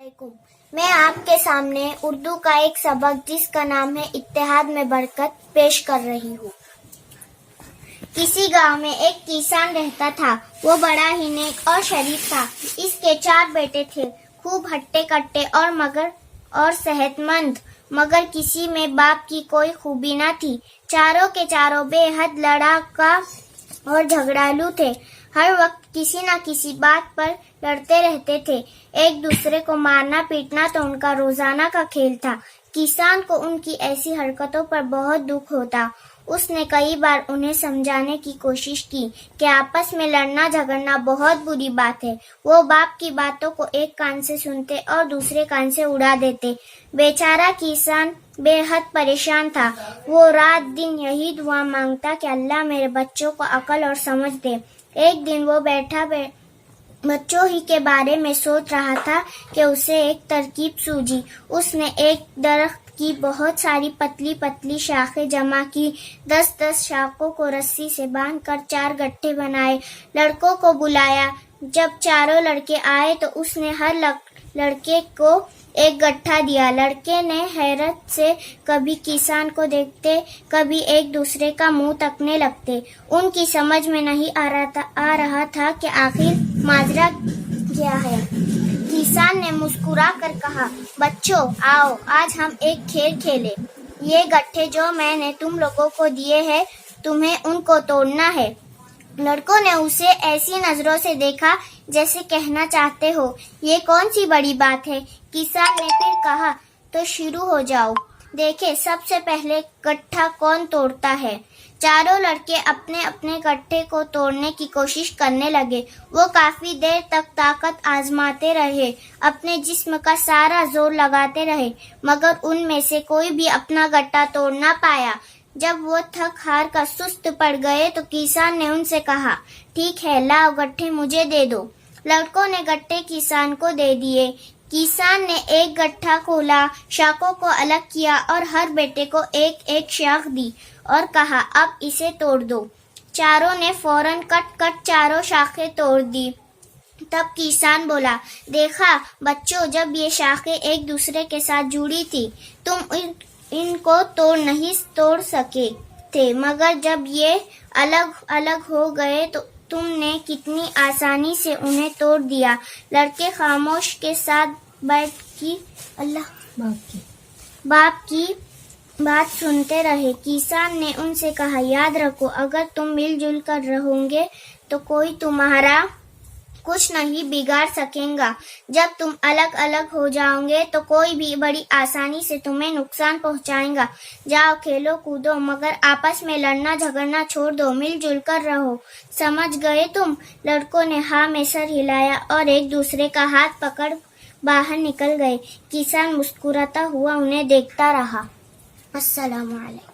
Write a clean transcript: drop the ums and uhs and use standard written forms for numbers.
वालेकुम। मैं आपके सामने उर्दू का एक सबक जिसका नाम है इत्तेहाद में बरकत पेश कर रही हूँ। किसी गांव में एक किसान रहता था। वो बड़ा ही नेक और शरीफ था। इसके 4 बेटे थे, खूब हट्टे कट्टे और सेहतमंद, मगर किसी में बाप की कोई खूबी न थी। चारों के चारों बेहद लड़ाका और झगड़ालू थे। हर वक्त किसी न किसी बात पर लड़ते रहते थे। एक दूसरे को मारना पीटना तो उनका रोजाना का खेल था। किसान को उनकी ऐसी हरकतों पर बहुत दुख होता। उसने कई बार उन्हें समझाने की कोशिश की कि आपस में लड़ना झगड़ना बहुत बुरी बात है। वो बाप की बातों को एक कान से सुनते और दूसरे कान से उड़ा देते। बेचारा किसान बेहद परेशान था। वो रात दिन यही दुआ मांगता कि अल्लाह मेरे बच्चों को अकल और समझ दे। एक दिन वो बैठा बच्चों ही के बारे में सोच रहा था कि उसे एक तरकीब सूझी। उसने एक दरख्त की बहुत सारी पतली पतली शाखें जमा की। 10-10 शाखों को रस्सी से बांधकर 4 गट्ठे बनाए। लड़कों को बुलाया। जब चारों लड़के आए तो उसने हर लड़के को एक गट्ठा दिया। लड़के ने हैरत से कभी किसान को देखते, कभी एक दूसरे का मुंह तकने लगते। उनकी समझ में नहीं आ रहा था कि आखिर माजरा क्या है। किसान ने मुस्कुरा कर कहा, बच्चों आओ, आज हम एक खेल खेलें। ये गट्ठे जो मैंने तुम लोगों को दिए हैं, तुम्हें उनको तोड़ना है। लड़कों ने उसे ऐसी नजरों से देखा जैसे कहना चाहते हो, ये कौन सी बड़ी बात है। किसान ने फिर कहा, तो शुरू हो जाओ, देखे सबसे पहले गट्ठा कौन तोड़ता है। चारों लड़के अपने अपने गट्ठे को तोड़ने की कोशिश करने लगे। वो काफी देर तक ताकत आजमाते रहे, अपने जिस्म का सारा जोर लगाते रहे, मगर उनमें से कोई भी अपना गट्ठा तोड़ ना पाया। जब वो थक हार कर सुस्त पड़ गए तो किसान ने उनसे कहा, ठीक है, लाओ गट्ठे मुझे दे दो। लड़कों ने गट्ठे किसान को दे दिए। किसान ने एक गट्ठा खोला, शाखों को अलग किया और हर बेटे को एक एक शाख दी और कहा, अब इसे तोड़ दो। चारों ने फौरन कट चारों शाखें तोड़ दी। तब किसान बोला, देखा बच्चों, जब ये शाखें एक दूसरे के साथ जुड़ी थी तुम इनको तोड़ सके थे, मगर जब ये अलग अलग हो गए तो तुमने कितनी आसानी से उन्हें तोड़ दिया। लड़के खामोश के साथ बैठ की बाप की बात सुनते रहे। किसान ने उनसे कहा, याद रखो, अगर तुम मिलजुल कर रहोगे तो कोई तुम्हारा कुछ नहीं बिगाड़ सकेगा। जब तुम अलग अलग हो जाओगे तो कोई भी बड़ी आसानी से तुम्हें नुकसान पहुंचाएगा। जाओ खेलो कूदो, मगर आपस में लड़ना झगड़ना छोड़ दो, मिलजुल कर रहो। समझ गए तुम? लड़कों ने हाँ में सर हिलाया और एक दूसरे का हाथ पकड़ बाहर निकल गए। किसान मुस्कुराता हुआ उन्हें देखता रहा। अस्सलाम वालेकुम।